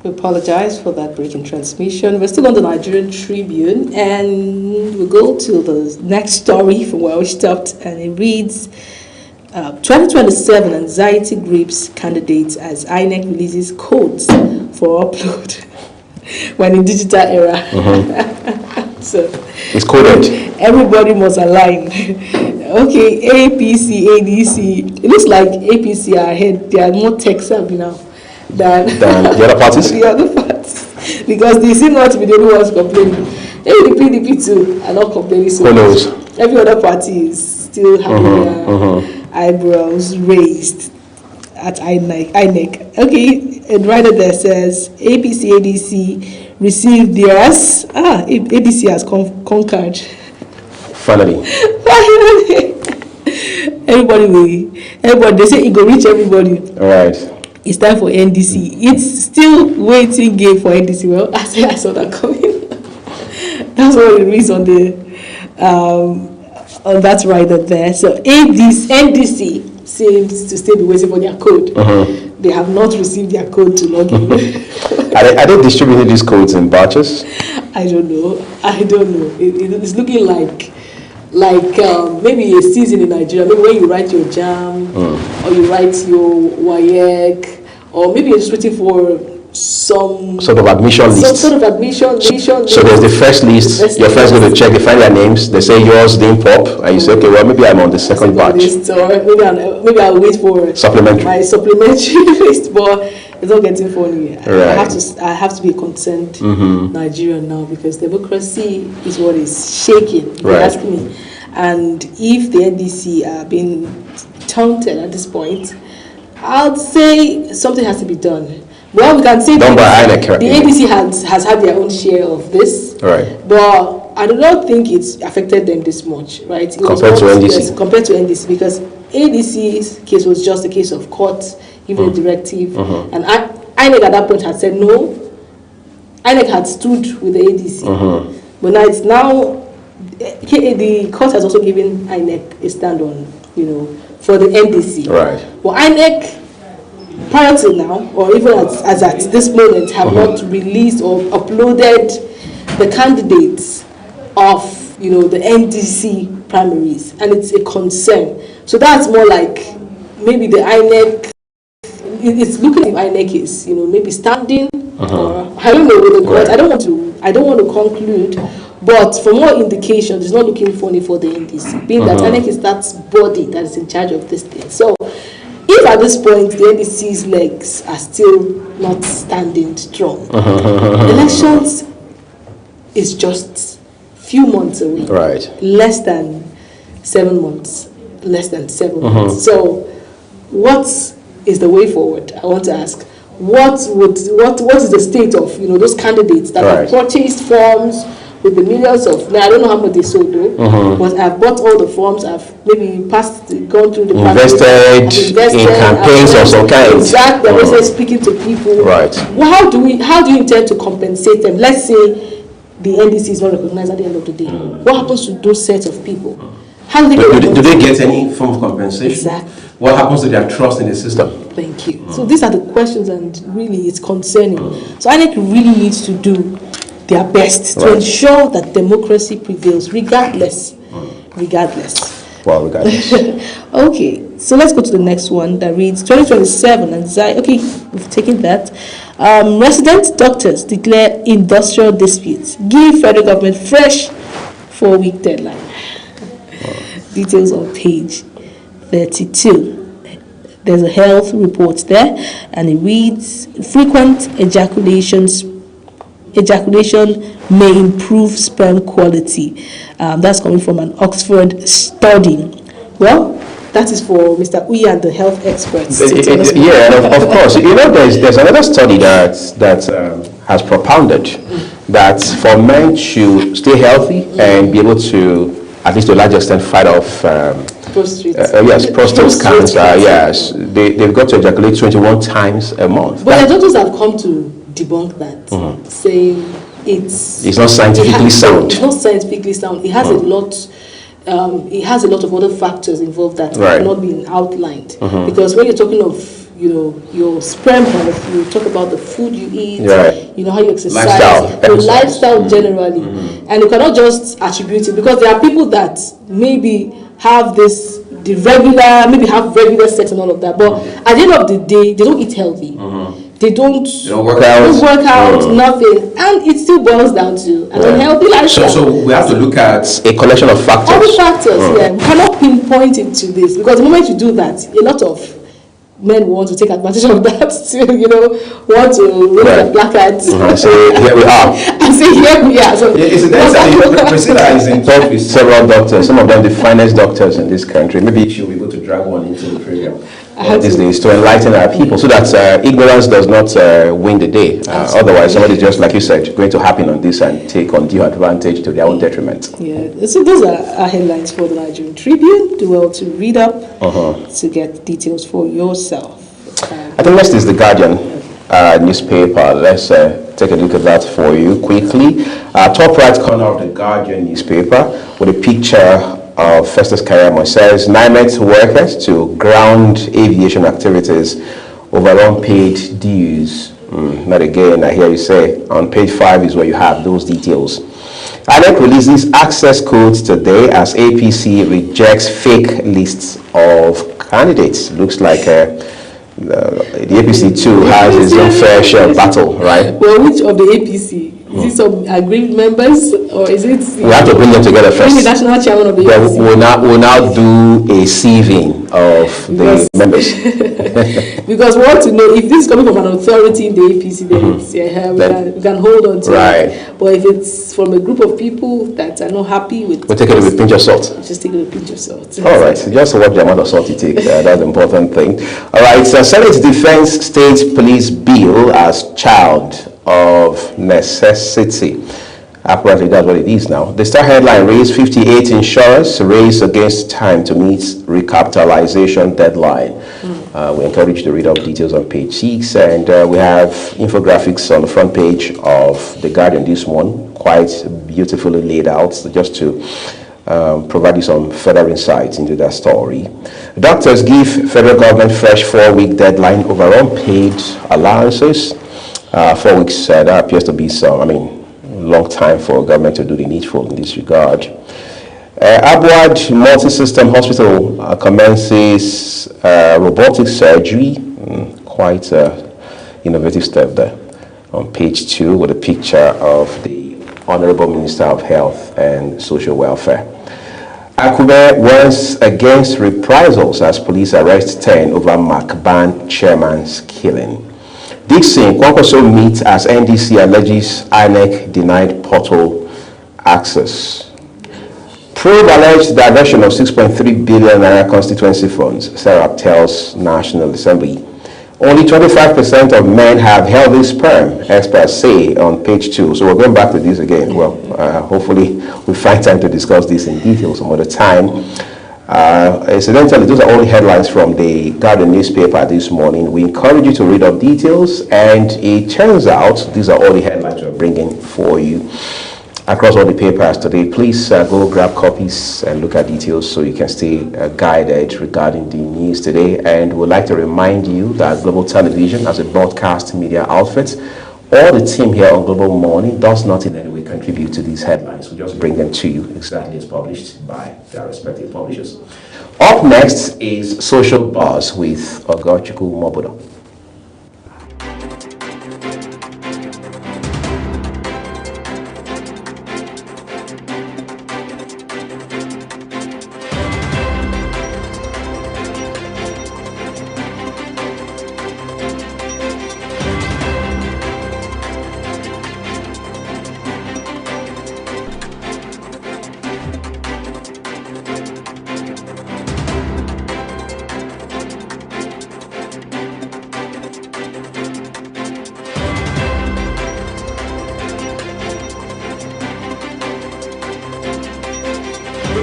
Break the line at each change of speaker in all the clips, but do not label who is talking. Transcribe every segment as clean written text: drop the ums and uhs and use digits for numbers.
We apologize for that break in transmission. We're still on the Nigerian Tribune, and we go to the next story from where we stopped, and it reads, 2027 anxiety grips candidates as INEC releases codes for upload when in digital era. So
it's coded.
Everybody must align. Okay, APC, ADC. It looks like APC are ahead. They are more tech savvy now than
the other parties.
The other parties, because they seem not to be the only ones complaining. Maybe the PDP too are not complaining so
Who knows?
much. Every other party is still having their eyebrows raised at INEC. Okay, and right there says APC, ADC received theirs. ADC has conquered.
Finally.
Everybody, they say it go reach everybody.
All right.
It's time for NDC. It's still waiting game for NDC. Well, I saw that coming. That's what it reads on the on that rider there. So NDC seems to still be waiting for their code. They have not received their code to log in.
Are they distributing these codes in batches?
I don't know. It's looking like maybe a season in Nigeria. Maybe when you write your JAM or you write your WAEC, or maybe you're just waiting for some
sort of admission list.
Some sort of admission.
So there's the first list. You're first going to check. They find their names. They say yours didn't pop, and you say, okay, well maybe I'm on the second batch.
List, or maybe I'll wait for my supplementary list, but it's not getting funny. Right. I have to be a concerned Nigerian now, because democracy is what is shaking. Right. You ask me, and if the NDC are being taunted at this point, I'd say something has to be done. Well, we can say the ADC has had their own share of this, right? But I do not think it's affected them this much, right?
Compared to
NDC, because ADC's case was just a case of court giving a directive, and INEC at that point had said no. INEC had stood with the ADC, but now the court has also given INEC a stand on, for the NDC, right? But INEC, prior to now, or even as at this moment, have not released or uploaded the candidates of the NDC primaries, and it's a concern. So that's more like maybe the INEC. It's looking like INEC is maybe standing, or I don't know with the court. Right. I don't want to conclude, but for more indications, it's not looking funny for the NDC, being that INEC is that body that is in charge of this thing. So if at this point the NDC's legs are still not standing strong, elections is just few months away.
Right.
Less than 7 months. Months. So what is the way forward? I want to ask. What is the state of those candidates that have purchased forms with the millions of, I don't know how much they sold though, but I've bought all the forms, I've maybe gone through the
invested in campaigns of some kind.
Exactly, I'm speaking to people.
Right.
Well, how do you intend to compensate them? Let's say the NDC is not recognized at the end of the day. What happens to those sets of people? How do
they get any form of compensation?
Exactly.
What happens to their trust in the system?
Thank you. So these are the questions, and really it's concerning. So INEC really needs to do their best to ensure that democracy prevails, regardless.
Well, regardless.
Okay, so let's go to the next one that reads 2027 anxiety. Okay, we've taken that. Resident doctors declare industrial disputes, give federal government fresh 4-week deadline. Details on page 32. There's a health report there, and it reads, frequent ejaculation may improve sperm quality. That's coming from an Oxford study. Well, that is for Mr. Uya and the health experts.
Of course. There's another study that has propounded that for men to stay healthy and be able to, at least to a large extent, fight off prostate cancer. Yes, they've got to ejaculate 21 times a month.
But the doctors have come to debunk that, saying it's
not scientifically sound.
It's not scientifically sound. It has a lot. It has a lot of other factors involved that have not been outlined. Because when you're talking of your sperm health. You talk about the food you eat,
Right.
how you exercise,
Lifestyle.
your lifestyle generally, and you cannot just attribute it, because there are people that maybe have maybe have regular sex and all of that, but at the end of the day, they don't eat healthy. They don't
work out.
Nothing, and it still boils down to an unhealthy lifestyle.
So we have to look at
A collection of factors.
All the factors, yeah. We cannot pinpoint it to this, because the moment you do that, a lot of men want to take advantage of that to, want to raise their placards.
So here we are.
And say, here we are. So,
Priscilla is in touch with
Several doctors, some of them the finest doctors in this country. Maybe she'll be able to drag one into the program these days to enlighten our people, so that ignorance does not win the day. Otherwise, somebody just, like you said, going to happen on this and take undue advantage to their own detriment.
Yeah, so those are our headlines for the Nigerian Tribune. Do well to read up to get details for yourself.
I think next is the Guardian newspaper. Let's take a look at that for you quickly. Top right corner of the Guardian newspaper with a picture of Festus Keyamo. Says NIMET workers to ground aviation activities over unpaid dues. Not again, I hear you say. On page 5 is where you have those details. INEC releases access codes today as APC rejects fake lists of candidates. Looks like the APC too has its own fair share of battle, right?
Well, which of the APC? Is it some aggrieved members, or is it?
We have to bring them together first.
The national chairman of the APC.
We'll now do a sieving of the members.
Because we want to know if this is coming from an authority in the APC, then we can hold on to it. But if it's from a group of people that are not happy with,
we'll take it with a pinch of salt.
Just take it with a pinch of salt.
All right, so just watch the amount of salt you take. That's the important thing. All right, so Senate Defense State Police Bill as child of necessity. Apparently that's what it is now. The Star headline reads 58 insurers race against time to meet recapitalization deadline. We encourage you to read up details on page 6, and we have infographics on the front page of The Guardian this morning, quite beautifully laid out, just to provide you some further insights into that story. Doctors give federal government fresh 4-week deadline over unpaid allowances. 4 weeks, that appears to be long time for government to do the needful in this regard. Abuad Multi-System Hospital commences robotic surgery. Quite innovative step there. On page 2 with a picture of the Honorable Minister of Health and Social Welfare. Akube warns against reprisals as police arrest 10 over MacBan chairman's killing. Dixon Kwankwaso meets as NDC alleges INEC denied portal access. Probe alleged diversion of 6.3 billion naira constituency funds, Serap tells National Assembly. Only 25% of men have healthy sperm, experts say on page 2. So we're going back to this again. Well, hopefully we'll find time to discuss this in detail some other time. Incidentally, those are all headlines from the Guardian newspaper this morning. We encourage you to read up details, and it turns out these are all the headlines we're bringing for you across all the papers today. Please go grab copies and look at details so you can stay guided regarding the news today. And we'd like to remind you that Global Television, as a broadcast media outfit, all the team here on Global Morning does not in any way contribute to these headlines. We just bring them to you exactly as published by their respective publishers. Up next is Social Buzz with Ogochukwu Mobodo.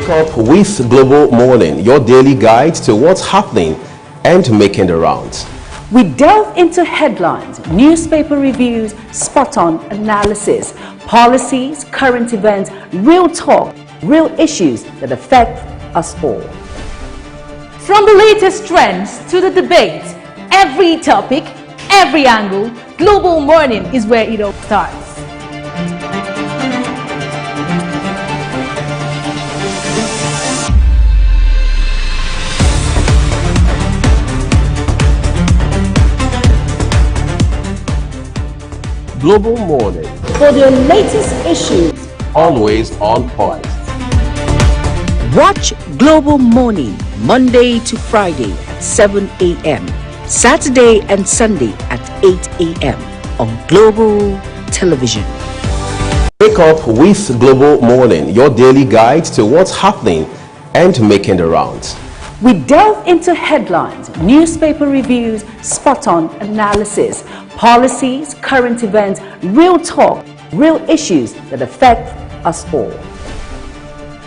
Up with Global Morning, your daily guide to what's happening and making the rounds.
We delve into headlines, newspaper reviews, spot-on analysis, policies, current events, real talk, real issues that affect us all.
From the latest trends to the debate,
Every topic, every angle, Global Morning is where it all starts.
Global Morning,
For the latest issues,
always on point.
watch Global Morning Monday to Friday at 7 a.m. Saturday and Sunday at 8 a.m. on Global Television.
Wake up with Global Morning, your daily guide to what's happening and making the rounds.
We delve into headlines, newspaper reviews, spot-on analysis, policies, current events, real talk, real issues that affect us all.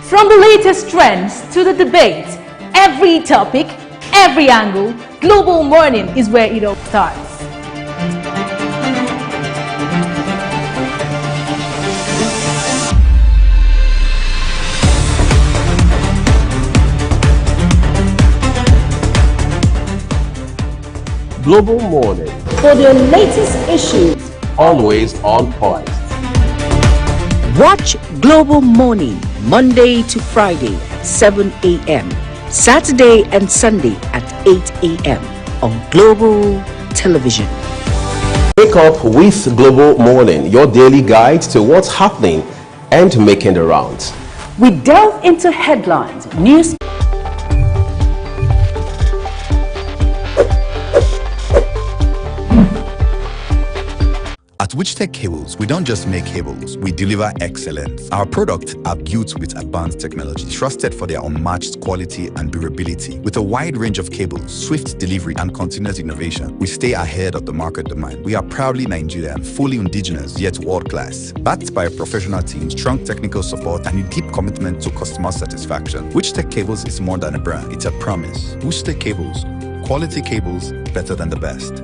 From the latest trends to the debate, every topic, every angle, Global Morning is where it all starts.
Global Morning,
For the latest issues,
always on point.
watch Global Morning Monday to Friday at 7 a.m. Saturday and Sunday at 8 a.m. on Global Television.
Wake up with Global Morning, your daily guide to what's happening and making the rounds.
We delve into headlines, news.
At Witchtech Cables, we don't just make cables, we deliver excellence. Our products are built with advanced technology, trusted for their unmatched quality and durability. With a wide range of cables, swift delivery, and continuous innovation, we stay ahead of the market demand. We are proudly Nigerian, fully indigenous, yet world-class. Backed by a professional team, strong technical support, and a deep commitment to customer satisfaction. Witchtech Cables is more than a brand, it's a promise. Witchtech Cables, quality cables better than the best.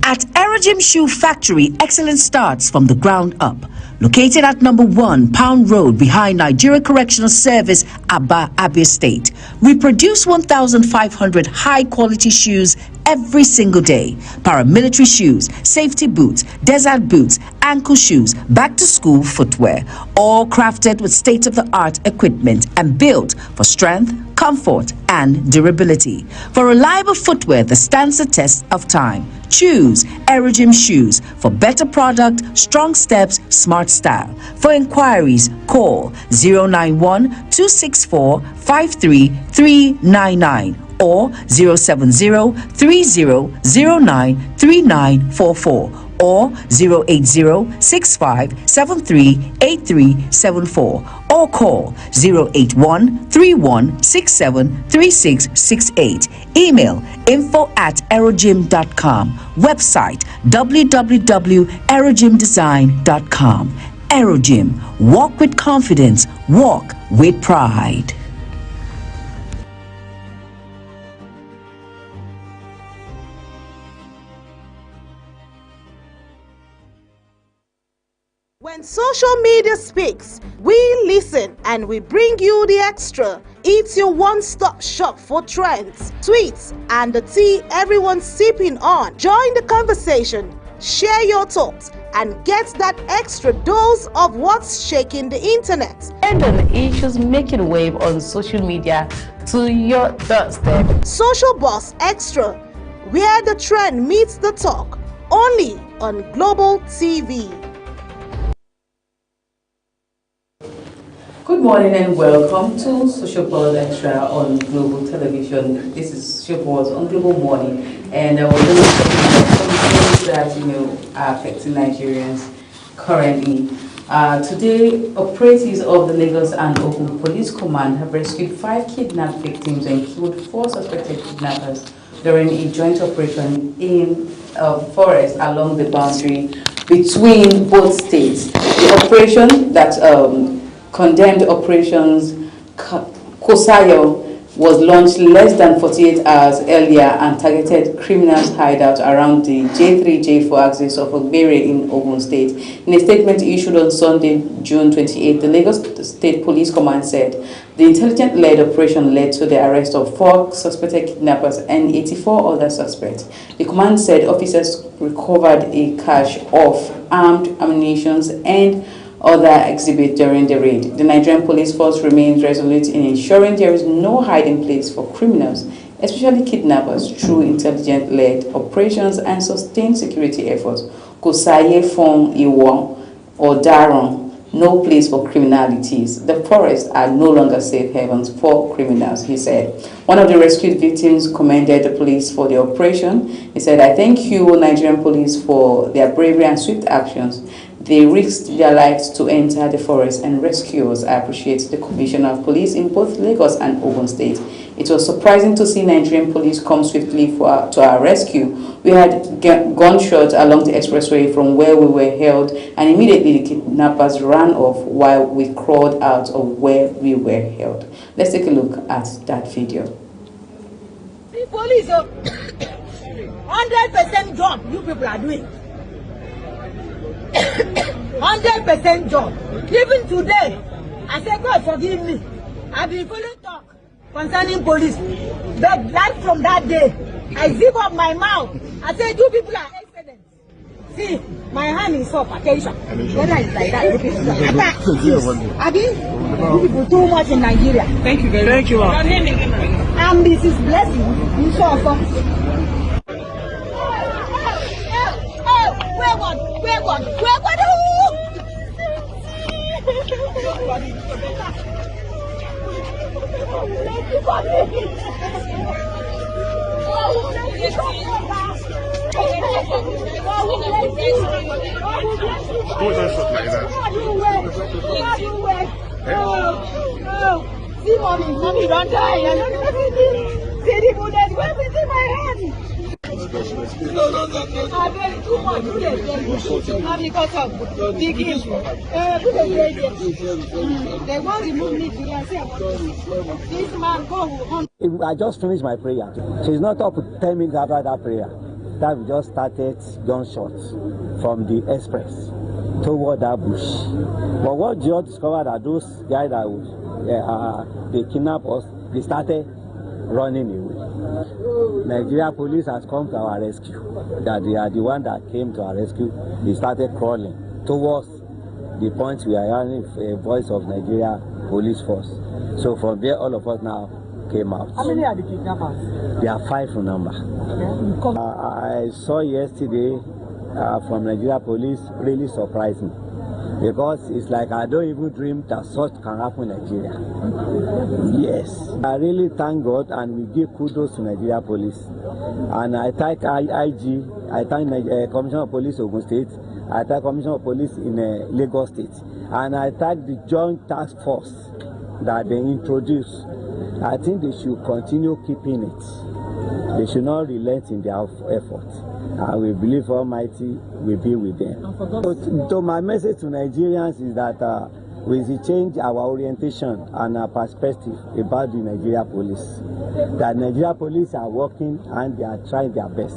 At Aerogym Shoe Factory, excellence starts from the ground up. Located at number 1 Pound Road behind Nigeria Correctional Service, Aba, Abia State. We produce 1,500 high-quality shoes every single day. Paramilitary shoes, safety boots, desert boots, ankle shoes, back-to-school footwear. All crafted with state-of-the-art equipment and built for strength, comfort, and durability. For reliable footwear that stands the test of time, choose Aerogym Shoes for better product, strong steps, smart style. For inquiries, call 091-264-53399 or 070-3009-3944 or 080-6573-8374 or call 081-3167-3668. Email info@aerogym.com. Website www.aerogymdesign.com. Aerogym. Walk with confidence. Walk with pride.
When social media speaks, we listen and we bring you the extra. It's your one-stop shop for trends, tweets, and the tea everyone's sipping on. Join the conversation, share your thoughts, and get that extra dose of what's shaking the internet.
And on issues making wave on social media to your doorstep.
Social Boss Extra, where the trend meets the talk, only on Global TV.
Good morning and welcome to Social Pulse Extra on Global Television. This is Social Pulse on Global Morning, and we're going to talk about some things that are affecting Nigerians currently. Today, operatives of the Lagos and Ogun Police Command have rescued 5 kidnapped victims and killed 4 suspected kidnappers during a joint operation in a forest along the boundary between both states. The operation that condemned operations Kosayo was launched less than 48 hours earlier and targeted criminals' hideout around the J3-J4 axis of Ogbere in Ogun State. In a statement issued on Sunday, June 28, the Lagos State Police Command said the intelligent-led operation led to the arrest of 4 suspected kidnappers and 84 other suspects. The command said officers recovered a cache of armed ammunition and other exhibits during the raid. The Nigerian police force remains resolute in ensuring there is no hiding place for criminals, especially kidnappers, through intelligent-led operations and sustained security efforts. Kosaye Fong Iwo or Daron, no place for criminalities. The forests are no longer safe havens for criminals, he said. One of the rescued victims commended the police for the operation. He said, "I thank you, Nigerian police, for their bravery and swift actions. They risked their lives to enter the forest and rescue us. I appreciate the Commissioner of Police in both Lagos and Ogun State. It was surprising to see Nigerian police come swiftly to our rescue. We had gunshots along the expressway from where we were held, and immediately the kidnappers ran off while we crawled out of where we were held." Let's take a look at that video.
The police, 100% job you people are doing. 100% job. Even today, I say, God forgive me. I've been following talk concerning police. But right from that day, I zip up my mouth. I say, you people are excellent. See, my hand is up, attention. Whether it's like that, you people are. Abi, you people too much in Nigeria. Thank you very much. Your name again, I'm Mrs. Blessing. You saw some. Where God? See, mommy, don't die. See the bullet. Where is in my hand? No. I very too much. Not because of digging. They won't remove me today. I say, this man go.
I just finished my prayer. She's not up to 10 minutes after that prayer. That we just started gunshots from the express toward that bush. But what you discovered that those guys that they kidnapped us, they started running away. Nigeria police has come to our rescue. That they are the one that came to our rescue. They started crawling towards the point we are hearing a voice of Nigeria police force. So from there, all of us now came out.
How many are the kidnappers?
They are 5 in number. Okay. I saw yesterday from Nigeria police, really surprising. Because it's like I don't even dream that such can happen in Nigeria. Yes. I really thank God and we give kudos to Nigeria police. And I thank IG, I thank Commissioner of Police Ogun State, I thank Commissioner of Police in Lagos State. And I thank the Joint Task Force that they introduced. I think they should continue keeping it. They should not relent in their effort. And we believe Almighty will be with them. So my message to Nigerians is that we should change our orientation and our perspective about the Nigeria police. That Nigeria police are working and they are trying their best.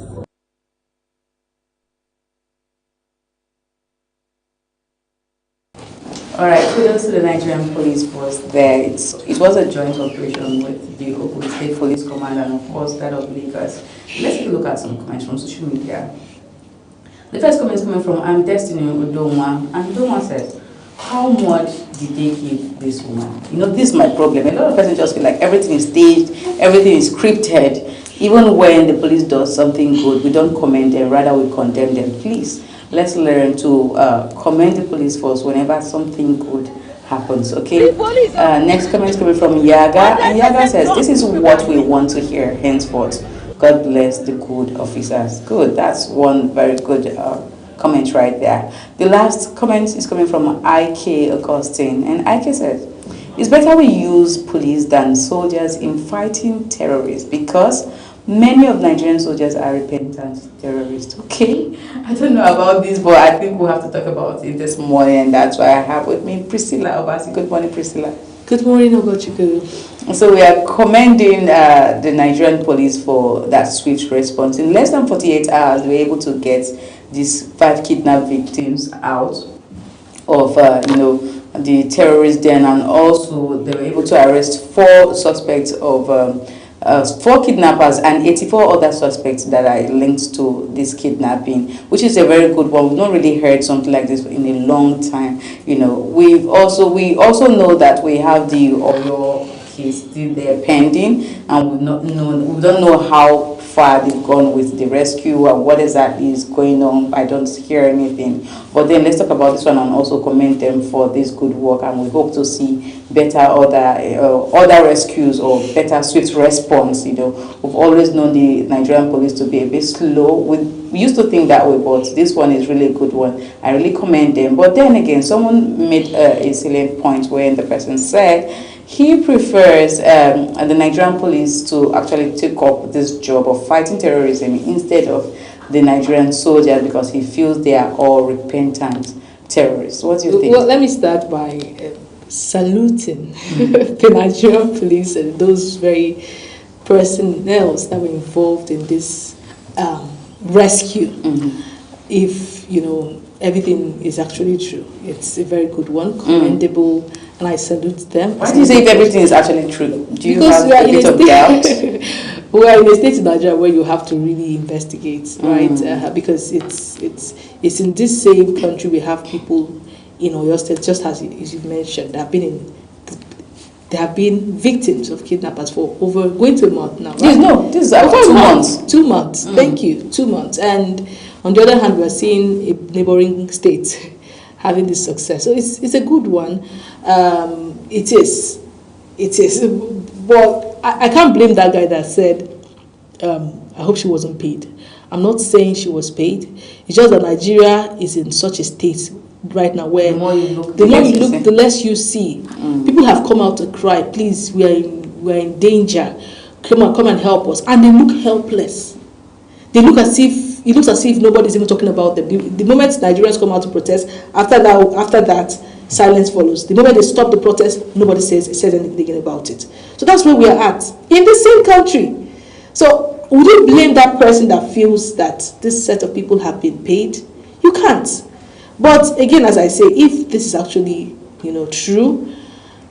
All right, kudos to the Nigerian police force there. It was a joint operation with the Ogun State Police Command and of course that of Lagos. Let's take a look at some comments from social media. The first comment is coming from I'm Destiny Udoma, and Udoma says, how much did they give this woman? You know, this is my problem. A lot of persons just feel like everything is staged, everything is scripted. Even when the police does something good, we don't commend them, rather we condemn them. Please, let's learn to commend the police force whenever something good happens, okay? Next comment is coming from Yaga, and Yaga says, this is what we want to hear henceforth. God bless the good officers. Good, that's one very good comment right there. The last comment is coming from IK Augustine, and IK says, it's better we use police than soldiers in fighting terrorists because many of Nigerian soldiers are repentant terrorists. Okay, I don't know about this, but I think we'll have to talk about it this morning, and that's why I have with me Priscilla Obasi. Good morning, Priscilla.
Good morning, Ogochukwu.
So we are commending the Nigerian police for that swift response. In less than 48 hours, they were able to get these 5 kidnapped victims out of, the terrorist den, and also they were able to arrest 4 suspects of 4 kidnappers and 84 other suspects that are linked to this kidnapping, which is a very good one. We've not really heard something like this in a long time. We also know that we have the Oyo case still there pending, and we don't know how far they've gone with the rescue and what exactly is going on. I don't hear anything. But then let's talk about this one and also commend them for this good work, and we hope to see better other rescues or better swift response. We've always known the Nigerian police to be a bit slow. We used to think that way, but this one is really a good one. I really commend them. But then again, someone made a salient point where the person said he prefers the Nigerian police to actually take up this job of fighting terrorism instead of the Nigerian soldiers, because he feels they are all repentant terrorists. What do you think?
Well, let me start by saluting the Nigerian police and those very personnel that were involved in this rescue. If everything is actually true, it's a very good one, commendable, and I salute them.
Why do you say if everything is actually true? Do you have a bit of doubt?
We are in a state in Nigeria where you have to really investigate, right? Because it's in this same country we have people in Oyo State, just as you mentioned, they have been victims of kidnappers for going to a month now. Right?
This is about 2 months.
2 months. Thank you. 2 months. And on the other hand, we are seeing a neighboring state having this success. So it's a good one. It is. But I can't blame that guy that said, I hope she wasn't paid. I'm not saying she was paid. It's just that Nigeria is in such a state right now where the more you look, the less you see. People have come out to cry, please, we are in danger. Come and help us. And they look helpless. It looks as if nobody's even talking about them. The moment Nigerians come out to protest, after that, silence follows. The moment they stop the protest, nobody says anything about it. So that's where we are at, in the same country. So would you blame that person that feels that this set of people have been paid? You can't. But again, as I say, if this is actually true,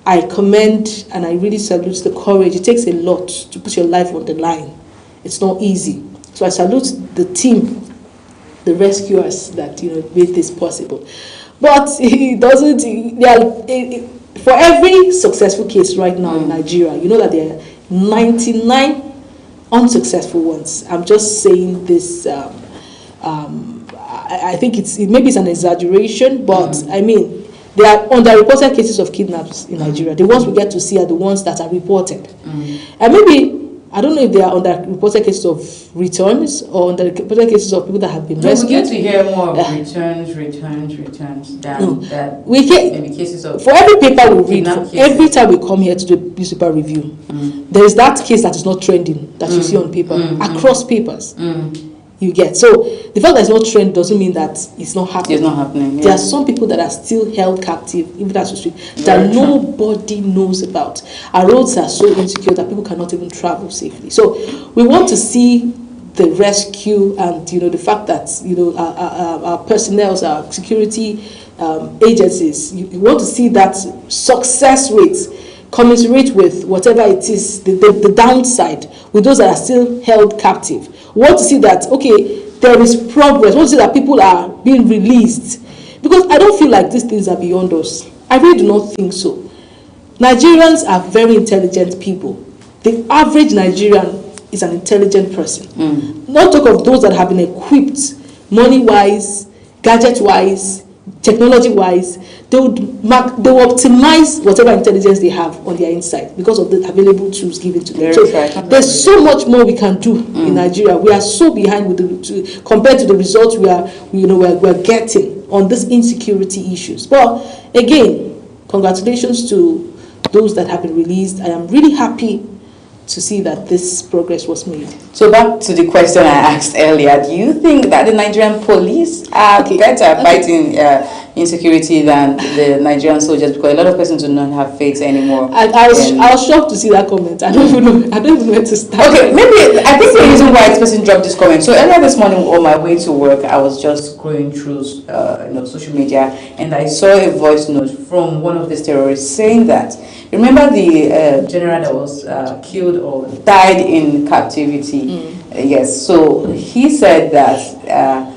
I commend and I really salute the courage. It takes a lot to put your life on the line. It's not easy. So I salute the team, the rescuers that made this possible. But it doesn't. For every successful case right now in Nigeria, you know that there are 99 unsuccessful ones. I'm just saying this. I think maybe it's an exaggeration, but I mean, there are underreported cases of kidnaps in Nigeria. The ones we get to see are the ones that are reported. And maybe, I don't know if there are underreported cases of returns or underreported cases of people that have been rescued.
We get to hear more of returns than maybe cases of...
For every paper we read, every time we come here to do newspaper review, there is that case that is not trending that you see on paper, across papers. You get. So the fact that it's not trend doesn't mean that it's not happening.
It's not happening. Yeah.
There are some people that are still held captive, even as we speak, that nobody knows about. Our roads are so insecure that people cannot even travel safely. So we want to see the rescue and the fact that our personnel, our security agencies. You want to see that success rates commensurate with whatever it is, the downside, with those that are still held captive. We want to see that, okay, there is progress. We want to see that people are being released. Because I don't feel like these things are beyond us. I really do not think so. Nigerians are very intelligent people. The average Nigerian is an intelligent person. Not talk of those that have been equipped money-wise, gadget-wise, technology-wise. They will optimize whatever intelligence they have on their inside because of the available tools given to them. So there's so much more we can do in Nigeria. We are so behind compared to the results we're getting on these insecurity issues. But again, congratulations to those that have been released. I am really happy to see that this progress was made.
So back to the question I asked earlier, do you think that the Nigerian police are better fighting, insecurity than the Nigerian soldiers, because a lot of persons do not have faith anymore.
I was shocked to see that comment. I don't even know where to start.
Okay, maybe I think the reason why this person dropped this comment. So earlier this morning on my way to work, I was just going through social media, and I saw a voice note from one of these terrorists saying that, remember the general that was killed or died in captivity? Yes. So he said that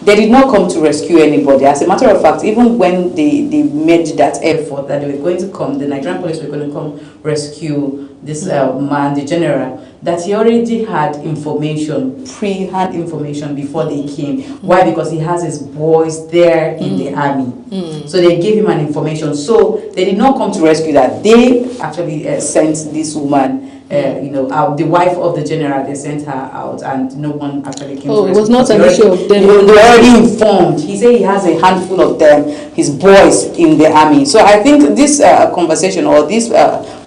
they did not come to rescue anybody. As a matter of fact, even when they made that effort that they were going to come, the Nigerian police were going to come rescue this man, the general, that he already had information, pre-hand information before they came. Why? Because he has his boys there in the army. So they gave him an information. So they did not come to rescue that. They actually sent this woman, the wife of the general, they sent her out, and no one actually came to rescue.
It was not an issue of them.
They were already informed. He said he has a handful of them, his boys in the army. So I think this conversation or these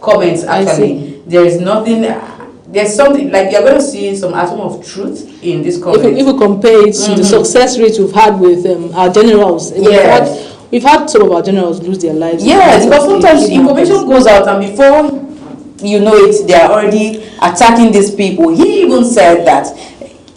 comments, actually, there is nothing... There's something, like you're going to see some atom of truth in this comment.
If we compare it to the success rate we've had with our generals, we've had some of our generals lose their lives.
Yes, because sometimes information goes out, and before you know it, they are already attacking these people. He even said that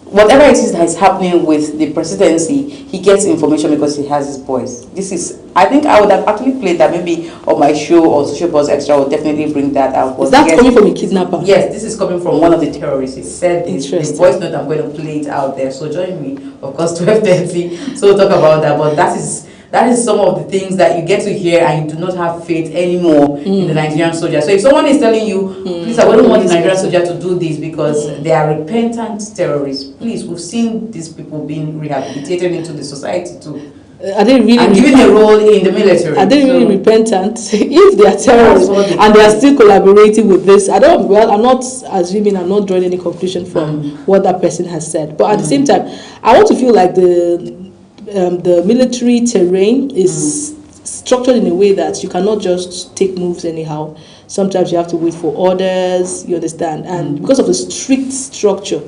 whatever it is that is happening with the presidency, he gets information because he has his boys. This is, I think I would have actually played that maybe on my show or Social Buzz Extra. Would definitely bring that out.
Is that coming from a kidnapper?
Yes, this is coming from one of the terrorists. He said this. The voice note, I'm going to play it out there. So join me, of course, 12:30. So we'll talk about that. But that is some of the things that you get to hear, and you do not have faith anymore in the Nigerian soldier. So if someone is telling you, please, I wouldn't want the Nigerian soldier to do this because they are repentant terrorists. Please, we've seen these people being rehabilitated into the society too.
Are they really
and given a role in the military?
Are they really repentant? If they are terrorists and they are still collaborating with this, I'm not assuming, I'm not drawing any conclusion from what that person has said. But at the same time, I want to feel like the military terrain is structured in a way that you cannot just take moves anyhow. Sometimes you have to wait for orders, you understand? And because of the strict structure,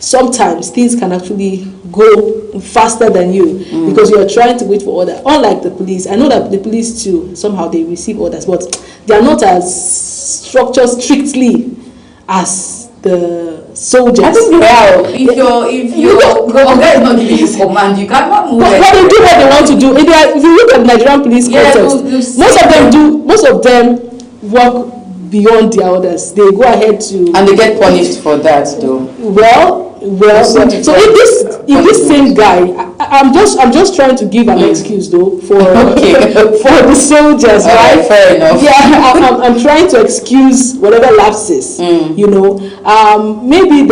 sometimes things can actually go faster than you because you are trying to wait for order. Unlike the police, I know that the police too, somehow they receive orders, but they are not as structured strictly as the soldiers.
I think if your guy is not giving you command, you cannot move.
But they do what they want to do. If you look at the Nigerian police context, most of them work beyond their orders. They go ahead to,
and they get punished for that though.
So if this same guy, I'm just trying to give an excuse though for the soldiers, right?
Fair enough.
Yeah, I'm trying to excuse whatever lapses. Maybe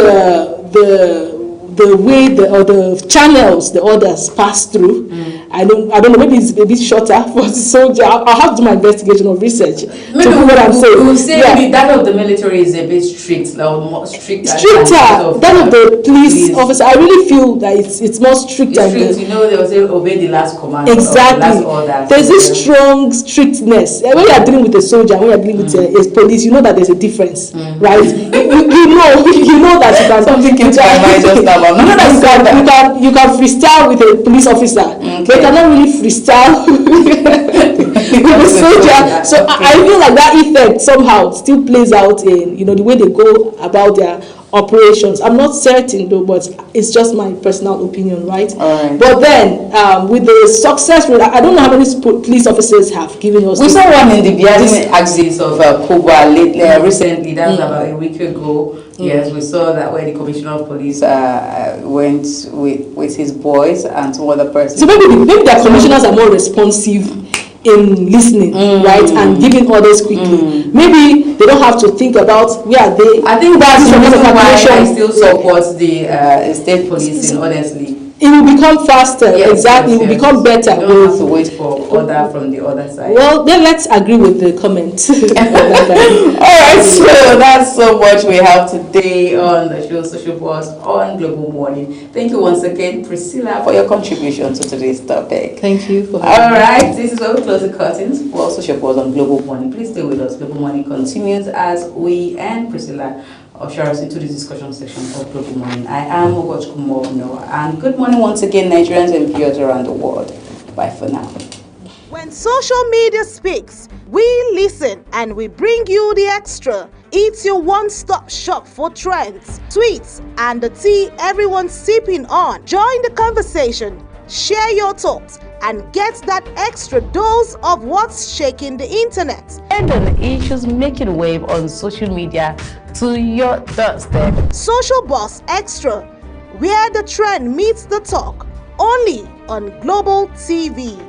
the way the channels the orders pass through, I don't know, maybe it's a bit shorter for the soldier. I'll have to do my investigation or research to do what I'm saying.
We'll say maybe that of the military is a bit strict, more stricter
than of the police officer. I really feel that it's more strict than
strict. They will say obey the last command.
Exactly.
The last order.
There's this strong strictness. When you are dealing with a soldier, when you are dealing with a police, you know that there's a difference, right? you know that you can.
Something came to my mind just now.
You can freestyle with a police officer. They cannot really freestyle with a soldier. So I feel like that effect somehow still plays out in the way they go about their operations. I'm not certain though, but it's just my personal opinion, right? But then with the success rate, I don't know how many police officers have given us.
We saw one in the Biazim axis of Kogwa recently. That was about a week ago. Yes, we saw that where the commissioner of police went with his boys and some other person.
So maybe their commissioners are more responsive in listening, right, and giving orders quickly. Maybe they don't have to think about where are they.
I think that's the reason why I still support the state policing, honestly.
It will become faster, exactly. It will become better.
You don't have to wait for order from the other side.
Well, then let's agree with the comment.
Alright, so that's so much we have today on the show Social Buzz on Global Morning. Thank you once again, Priscilla, for your contribution to today's topic.
Thank you for having me.
Alright, this is where we close the curtains for Social Buzz on Global Morning. Please stay with us. Global Morning continues as we and Priscilla usher us into the discussion section of Global Morning. I am Ogoj Kumo Noah, and good morning once again, Nigerians and viewers around the world. Bye for now.
When social media speaks, we listen and we bring you the extra. It's your one-stop shop for trends, tweets, and the tea everyone's sipping on. Join the conversation, share your thoughts, and get that extra dose of what's shaking the internet.
And on the issues making wave on social media to your doorstep.
Social Buzz Extra, where the trend meets the talk, only on Global TV.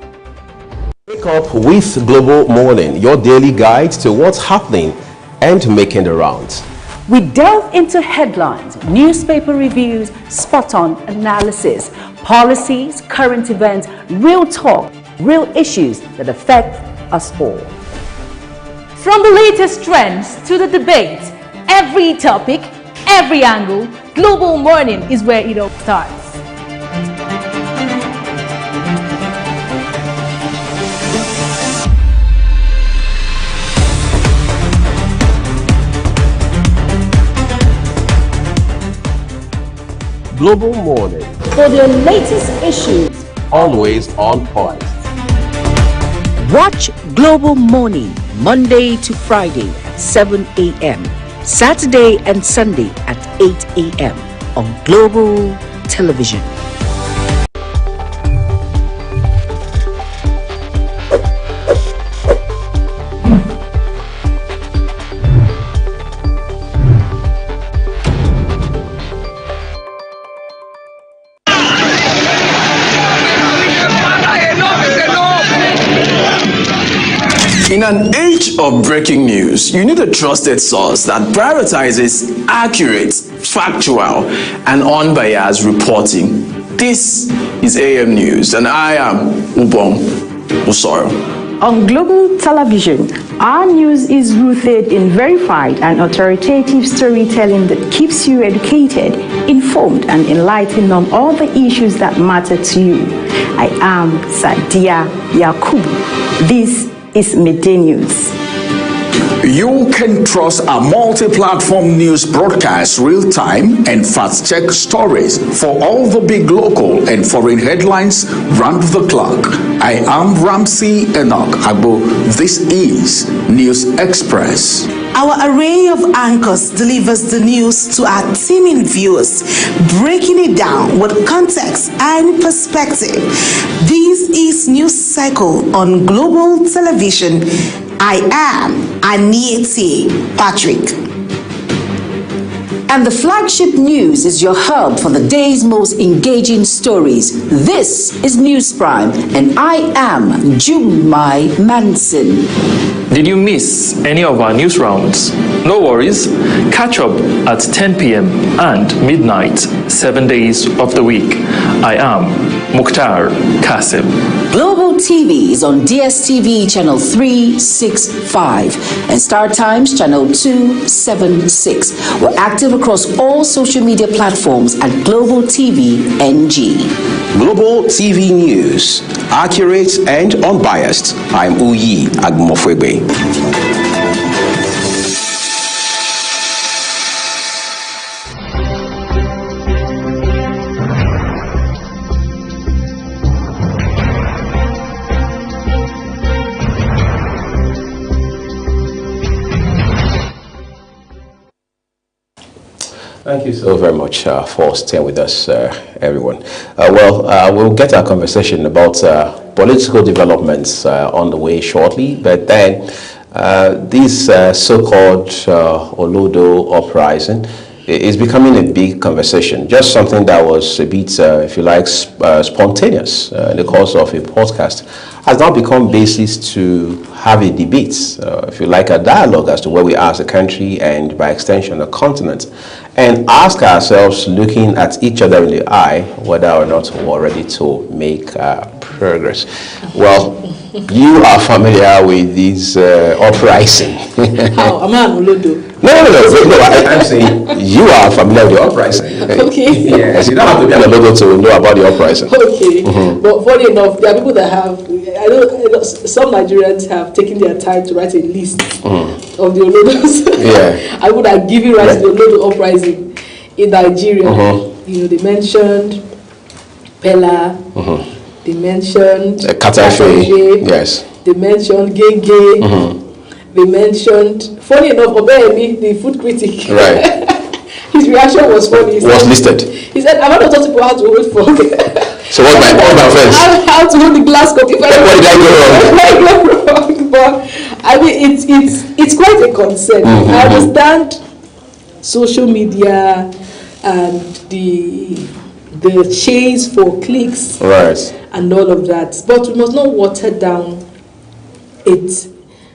Wake up with Global Morning, your daily guide to what's happening and making the rounds.
We delve into headlines, newspaper reviews, spot-on analysis, policies, current events, real talk, real issues that affect us all.
From the latest trends to the debates, every topic, every angle, Global Morning is where it all starts.
Global Morning,
For the latest issues,
always on point.
watch Global Morning Monday to Friday at 7 a.m., Saturday and Sunday at 8 a.m. on Global Television.
In an age of breaking news, you need a trusted source that prioritizes accurate, factual, and unbiased reporting. This is AM News, and I am Ubong Usoro.
On Global Television, our news is rooted in verified and authoritative storytelling that keeps you educated, informed, and enlightened on all the issues that matter to you. I am Sadia Yakubu. This is Midday News.
You can trust our multi-platform news broadcast real-time and fast-check stories for all the big local and foreign headlines round the clock. I am Ramsey Enoch Agbo. This is News Express.
Our array of anchors delivers the news to our teeming viewers, breaking it down with context and perspective. This is News Cycle on Global Television. I am Anieti Patrick.
And the flagship news is your hub for the day's most engaging stories. This is News Prime, and I am Jumai Manson.
Did you miss any of our news rounds? No worries. Catch up at 10 p.m. and midnight, 7 days of the week. I am Mukhtar Kasim.
Global TV is on DSTV channel 365 and Star Times channel 276. We're active across all social media platforms at Global TV NG.
Global TV News, accurate and unbiased. I'm Uyi Agmofwebe. Thank you so very much for staying with us, everyone. We'll get our conversation about political developments on the way shortly, but then this so-called Olodo uprising is becoming a big conversation, just something that was a bit, if you like, spontaneous in the course of a podcast, has now become basis to have a debate, if you like, a dialogue as to where we are as a country and by extension a continent, and ask ourselves, looking at each other in the eye, whether or not we're ready to make progress. Well, you are familiar with this uprising.
How? I'm not Olodo.
No, I'm saying you are familiar with the uprising.
Okay.
Yes, you don't have to be an Olodo to know about the uprising.
Okay. But funny enough, there are people that have, I know some Nigerians have taken their time to write a list of the Olodos.
Yeah.
I would have given rise to the Olodo uprising in Nigeria. You know, they mentioned Pella, They mentioned
Katafe, yes.
They mentioned Gege. They mentioned, funny enough, Obeyemi, the food critic.
Right.
His reaction was funny.
Was listed.
He said, "I'm not taught people how to hold fork."
So what's my offense?
How to hold the glass cup. What
did I
go wrong? But I mean, it's quite a concern. I understand social media and the chase for clicks,
right,
and all of that, but we must not water down it.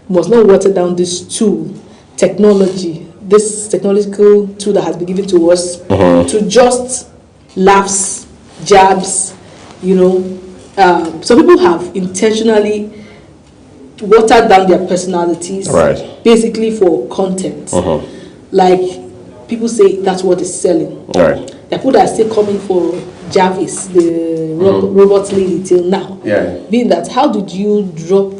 We must not water down this tool, technology, this technological tool that has been given to us to just laughs, jabs, you know. Some people have intentionally watered down their personalities,
right,
basically for content. Like people say that's what is selling.
Right.
The people that are still coming for Jarvis, the robot lady till now.
Yeah.
Being that, how did you drop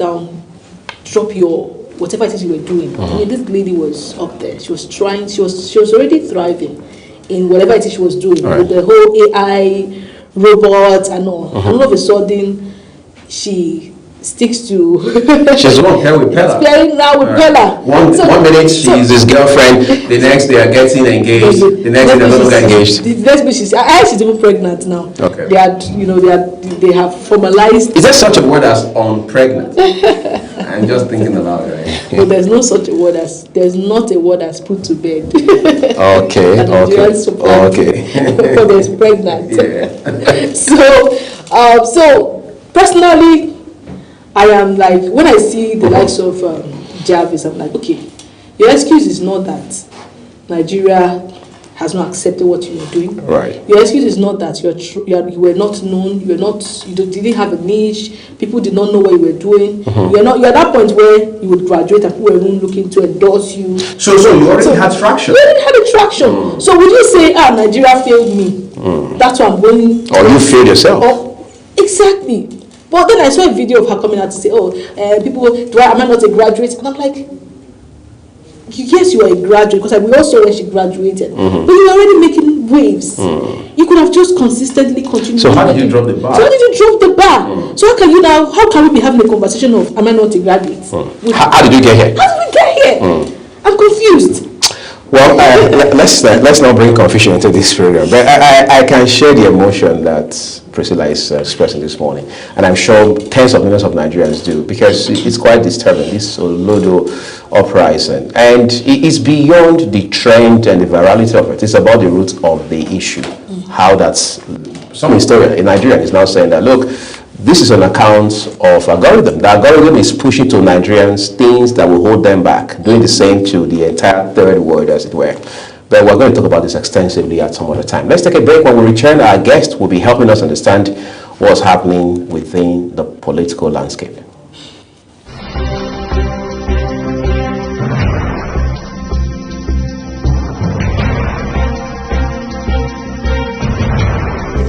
your whatever it is you were doing? I mean, this lady was up there. She was trying. She was already thriving in whatever it is she was doing with the whole AI robots and all. And all of a sudden, she sticks to.
She's the one paired with Pella.
Pairing now with Pella.
One minute she's his girlfriend, the next they are getting engaged, the next they're not engaged.
The next bit she's even pregnant now.
Okay.
They have formalized.
Is there such a word as on pregnant? I'm just thinking about it. Right?
No, there's no such a word as there's not a word as put to bed.
Okay.
But there's pregnant.
Yeah.
So personally, I am like, when I see the likes of Jarvis, I'm like, okay, your excuse is not that Nigeria has not accepted what you were doing.
Right.
Your excuse is not that you were not known, you didn't have a niche, people did not know what you were doing. You're at that point where you would graduate and people were even looking to endorse you.
So you already had traction.
You already had a traction. So would you say, Nigeria failed me? That's what I'm going to.
Or you failed yourself.
Exactly. But then I saw a video of her coming out to say, am I not a graduate? And I'm like, yes, you are a graduate, because we all saw when she graduated. But you were already making waves. You could have just consistently continued.
So how did you drop the bar?
So how did you drop the bar? So how can we be having a conversation of, am I not a graduate?
How did you get here?
How did we get here? I'm confused.
Well, let's not bring confusion into this program. But I can share the emotion that Priscilla is expressing this morning, and I'm sure tens of millions of Nigerians do, because it's quite disturbing, this Olodo uprising, and it's beyond the trend and the virality of it. It's about the root of the issue. How that's some historian in Nigeria is now saying that, look, this is on account of algorithm. The algorithm is pushing to Nigerians things that will hold them back, doing the same to the entire third world, as it were. But we're going to talk about this extensively at some other time. Let's take a break. When we return, our guest will be helping us understand what's happening within the political landscape.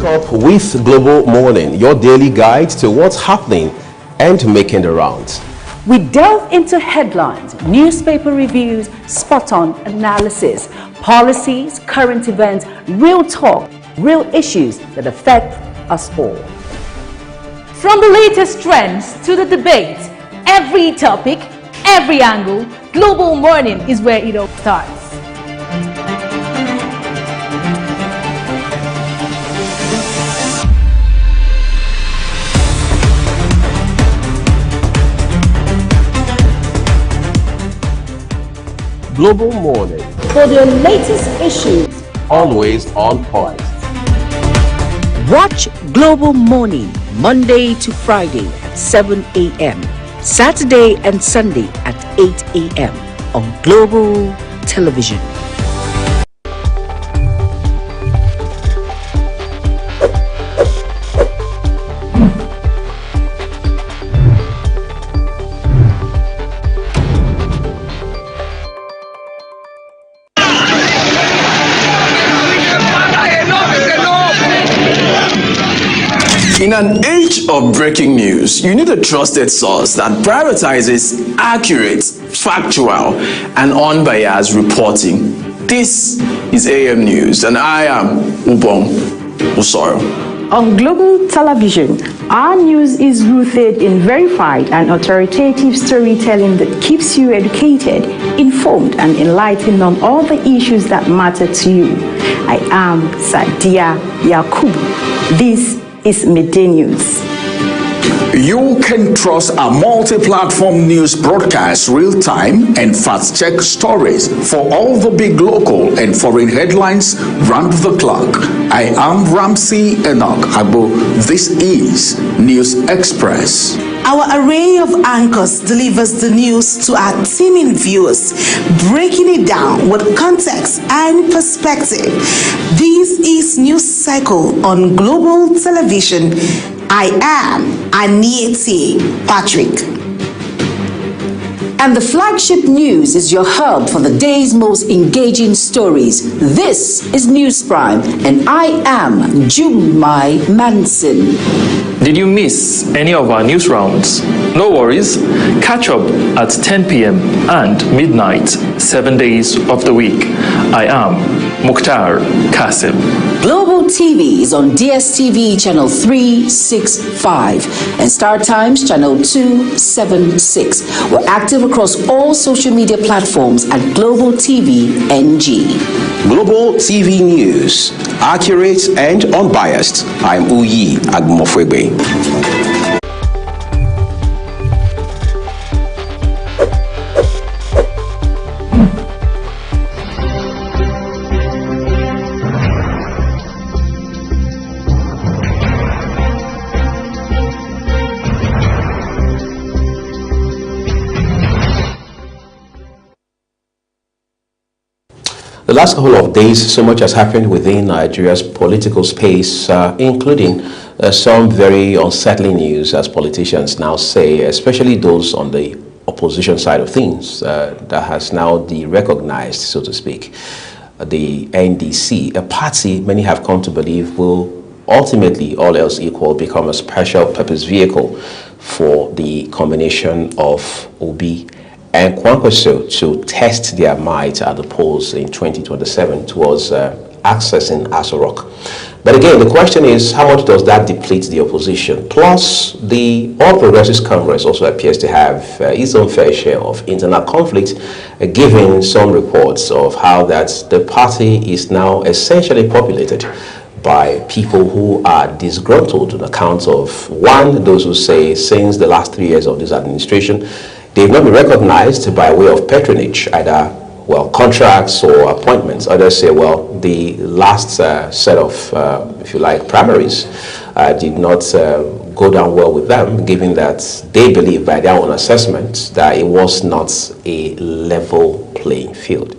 Up with Global Morning, your daily guide to what's happening and making the rounds.
We delve into headlines, newspaper reviews, spot-on analysis, policies, current events, real talk, real issues that affect us all.
From the latest trends to the debate, every topic, every angle, Global Morning is where it all starts.
Global Morning,
For the latest issues,
always on point.
watch Global Morning Monday to Friday at 7 a.m., Saturday and Sunday at 8 a.m. on Global Television.
In an age of breaking news, you need a trusted source that prioritizes accurate, factual, and unbiased reporting. This is AM News, and I am Ubong Usoro.
On global television, our news is rooted in verified and authoritative storytelling that keeps you educated, informed, and enlightened on all the issues that matter to you. I am Sadia Yakubu. This is Midday News.
You can trust a multi-platform news broadcast, real-time and fast-check stories for all the big local and foreign headlines round the clock. I am Ramsey Enoch Agbo. This is News Express.
Our array of anchors delivers the news to our teeming viewers, breaking it down with context and perspective. This is News Cycle on Global Television. I am Anieti Patrick.
And the flagship news is your hub for the day's most engaging stories. This is News Prime, and I am Jumai Manson.
Did you miss any of our news rounds? No worries. Catch up at 10 p.m. and midnight, 7 days of the week. I am Mukhtar Kasim.
Global TV is on DSTV channel 365 and Star Times channel 276. We're active across all social media platforms at Global TV NG.
Global TV News, accurate and unbiased. I'm Uyi Agmofwebe. The last couple of days, so much has happened within Nigeria's political space, including some very unsettling news, as politicians now say, especially those on the opposition side of things, that has now de-recognized, so to speak, the NDC, a party many have come to believe will ultimately, all else equal, become a special purpose vehicle for the combination of Obi and Kwankwaso to test their might at the polls in 2027 towards accessing Aso Rock. But again, the question is, how much does that deplete the opposition? Plus, the All Progressives Congress also appears to have its own fair share of internal conflict, given some reports of how that the party is now essentially populated by people who are disgruntled on account of, one, those who say since the last 3 years of this administration, they've not been recognized by way of patronage, either, well, contracts or appointments. Others say, well, the last set of, if you like, primaries did not go down well with them, given that they believe by their own assessment that it was not a level playing field.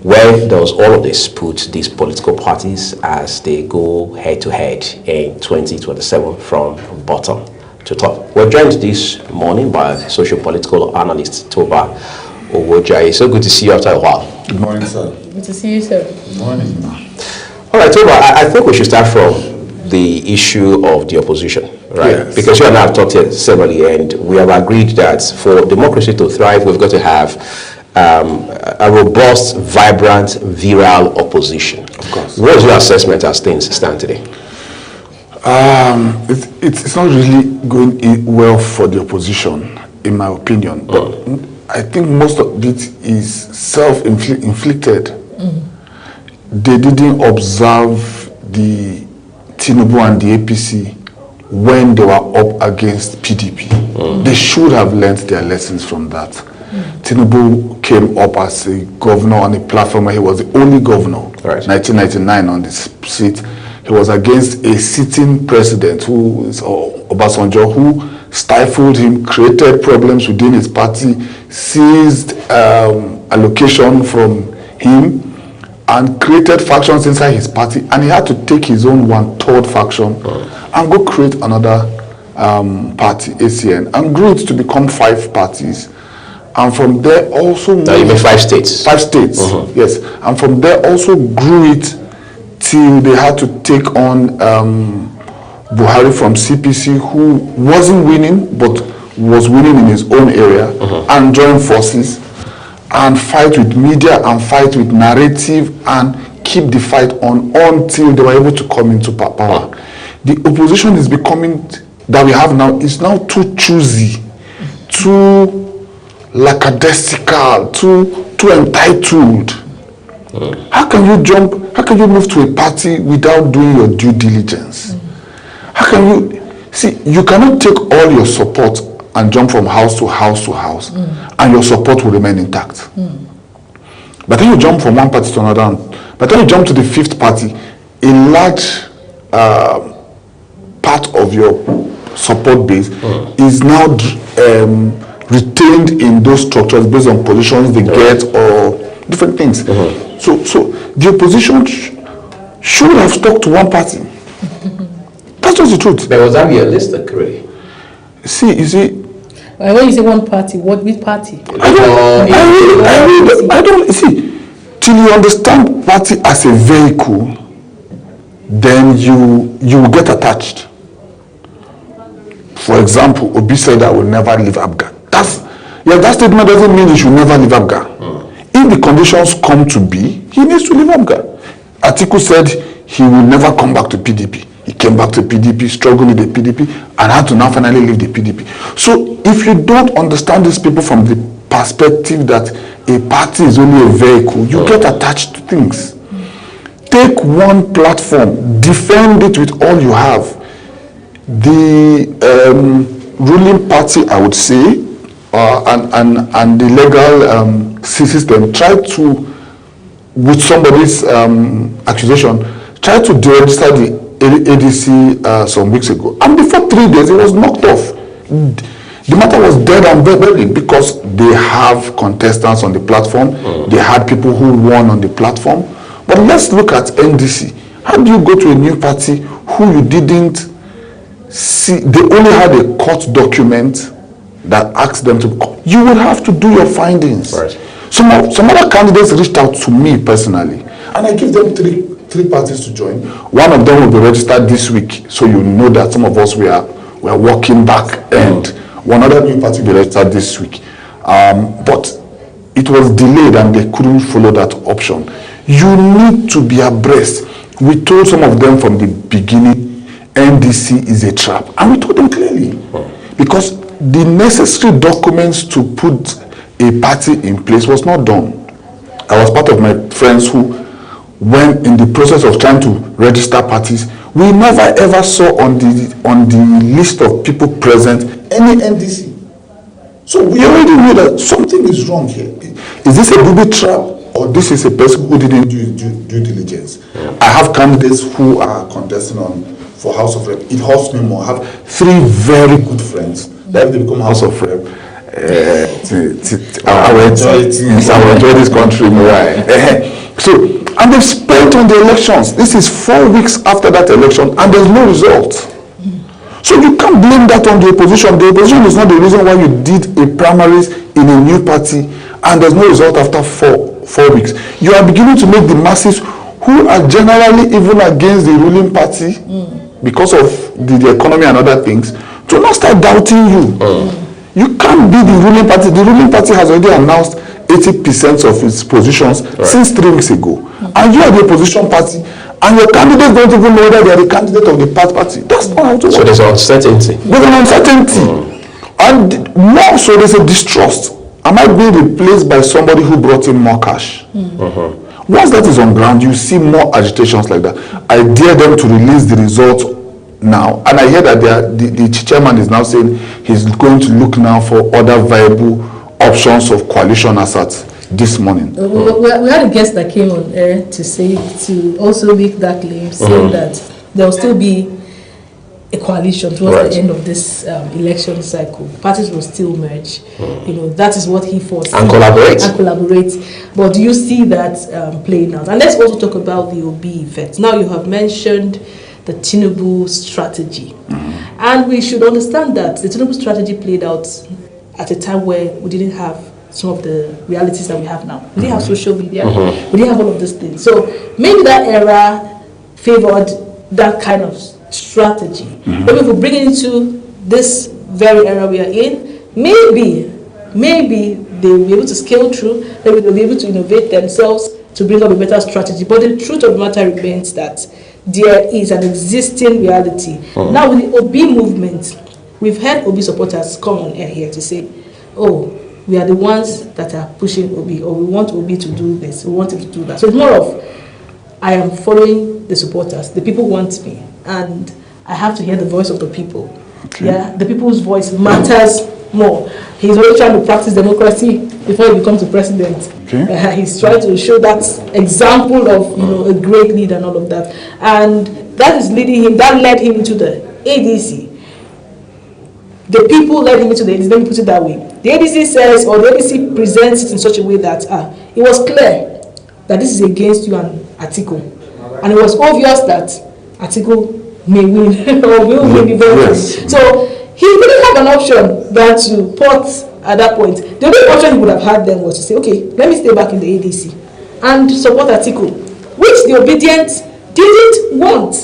Where does all of this put these political parties as they go head-to-head in 2027 from bottom to top? We're joined this morning by socio-political analyst Toba Owojayi. So good to see you after a while.
Good morning, sir.
Good to see you, sir.
Good morning.
All right, Toba, I think we should start from the issue of the opposition, right?
Yes.
Because you and I have talked here severally, and we have agreed that for democracy to thrive, we've got to have a robust, vibrant, virile opposition.
Of course.
What is your assessment as things stand today?
It's not really going well for the opposition, in my opinion. But I think most of it is self-inflicted. They didn't observe the Tinubu and the APC when they were up against PDP. They should have learned their lessons from that. Tinubu came up as a governor on a platform where he was the only governor, 1999 on this seat. He was against a sitting president, who is Obasanjo, who stifled him, created problems within his party, seized allocation from him, and created factions inside his party. And he had to take his own one-third faction and go create another party, ACN, and grew it to become 5 parties. And from there also...
Now you mean 5 states?
5 states, yes. And from there also grew it till they had to take on Buhari from CPC, who wasn't winning, but was winning in his own area, and join forces and fight with media and fight with narrative and keep the fight on until they were able to come into power. the opposition is becoming, that we have now, is now too choosy, too lackadaisical, too entitled. How can you move to a party without doing your due diligence? How can you, see, you cannot take all your support and jump from house to house to house, and your support will remain intact. But then you jump from one party to another, but then you jump to the fifth party, a large part of your support base is now retained in those structures based on positions they get or different things. So the opposition should have stuck to one party. That's just the truth.
But was that realistic, really?
See, you see.
When you say one party, which party?
I don't see. Till you understand party as a vehicle, then you will get attached. For example, Obi said I will never leave APGA. That statement doesn't mean he should never leave APGA. If the conditions come to be, he needs to leave APGA. Atiku said he will never come back to PDP. He came back to PDP, struggled with the PDP, and had to now finally leave the PDP. So if you don't understand these people from the perspective that a party is only a vehicle, you get attached to things. Take one platform, defend it with all you have. The ruling party, I would say, and the legal system try to, with somebody's accusation, try to deregister the ADC some weeks ago, and before 3 days it was knocked off. The matter was dead and buried because they have contestants on the platform. They had people who won on the platform. But let's look at NDC. How do you go to a new party who you didn't see? They only had a court document that asked them to. You will have to do your findings. Right. Some other candidates reached out to me personally, and I give them three parties to join. One of them will be registered this week, so you know that some of us we are walking back, and one other new party will be registered this week. But it was delayed, and they couldn't follow that option. You need to be abreast. We told some of them from the beginning, NDC is a trap, and we told them clearly, because the necessary documents to put a party in place was not done. I was part of my friends who, when in the process of trying to register parties, we never ever saw on the list of people present any NDC. So we already knew that something is wrong here. Is this a booby trap, or this is a person who didn't do due diligence? I have candidates who are contesting for House of Rep. It hurts me more. I have 3 very good friends that if they become House of Rep, I will enjoy this country more. So, and they've spent on the elections. This is 4 weeks after that election, and there's no result. So you can't blame that on the opposition. The opposition is not the reason why you did a primaries in a new party, and there's no result after four weeks. You are beginning to make the masses who are generally even against the ruling party because of the economy and other things to not start doubting you. You can't be the ruling party. The ruling party has already announced 80% of its positions since 3 weeks ago. And you are the opposition party, and your candidates don't even know that they are the candidate of the party. That's not how to work. So there's uncertainty. There's an uncertainty. And more so, there's a distrust. Am I being replaced by somebody who brought in more cash? Once that is on ground, you see more agitations like that. I dare them to release the results now. And I hear that the chairman is now saying he's going to look now for other viable options of coalition assets this morning.
We had a guest that came on air to also make that claim, saying that there will still be a coalition towards the end of this election cycle. Parties will still merge. You know, that is what he foresees. And collaborate. But do you see that playing out? And let's also talk about the Obi effect. Now you have mentioned the Tinubu strategy. And we should understand that the Tinubu strategy played out at a time where we didn't have some of the realities that we have now. We didn't have social media. We didn't have all of these things. So maybe that era favored that kind of strategy. But if we bring it into this very era we are in, maybe they will be able to scale through, maybe they'll be able to innovate themselves to bring up a better strategy. But the truth of the matter remains that there is an existing reality. Now with the Obi movement, we've heard Obi supporters come on air here to say, oh, we are the ones that are pushing Obi, or we want Obi to do this, we want him to do that. So it's more of, I am following the supporters, the people want me, and I have to hear the voice of the people. Okay. Yeah, the people's voice matters more. He's always trying to practice democracy before he becomes the president. Okay. He's trying to show that example of a great leader and all of that, and that is leading him. That led him into the ADC. The people led him into the ADC. Let me put it that way. The ADC says, or the ADC presents it in such a way that it was clear that this is against you and Atiku, and it was obvious that Atiku may win or will win the vote. Yes. So he didn't have an option than to port at that point. The only option he would have had then was to say, okay, let me stay back in the ADC and support Atiku, which the obedient didn't want.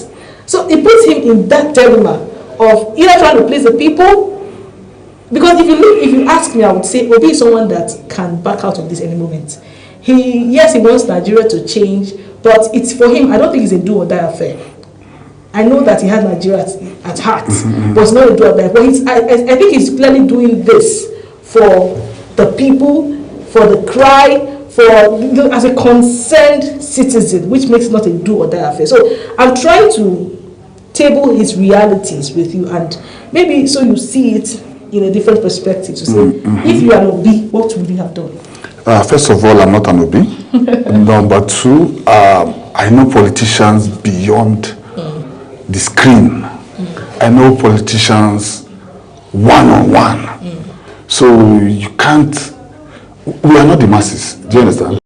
So it puts him in that dilemma of either trying to please the people, because if you ask me, I would say Obi is someone that can back out of this any moment. He wants Nigeria to change, but it's for him, I don't think it's a do or die affair. I know that he has Nigeria at heart, but it's not a do or die. But I think he's clearly doing this for the people, for the cry, as a concerned citizen, which makes it not a do or die affair. So I'm trying to table his realities with you, and maybe so you see it in a different perspective, to say, if you are an Obi, what would you have done?
First of all, I'm not an Obi. Number two, I know politicians beyond the screen. I know politicians one-on-one. So you can't, we are not the masses. Do you understand?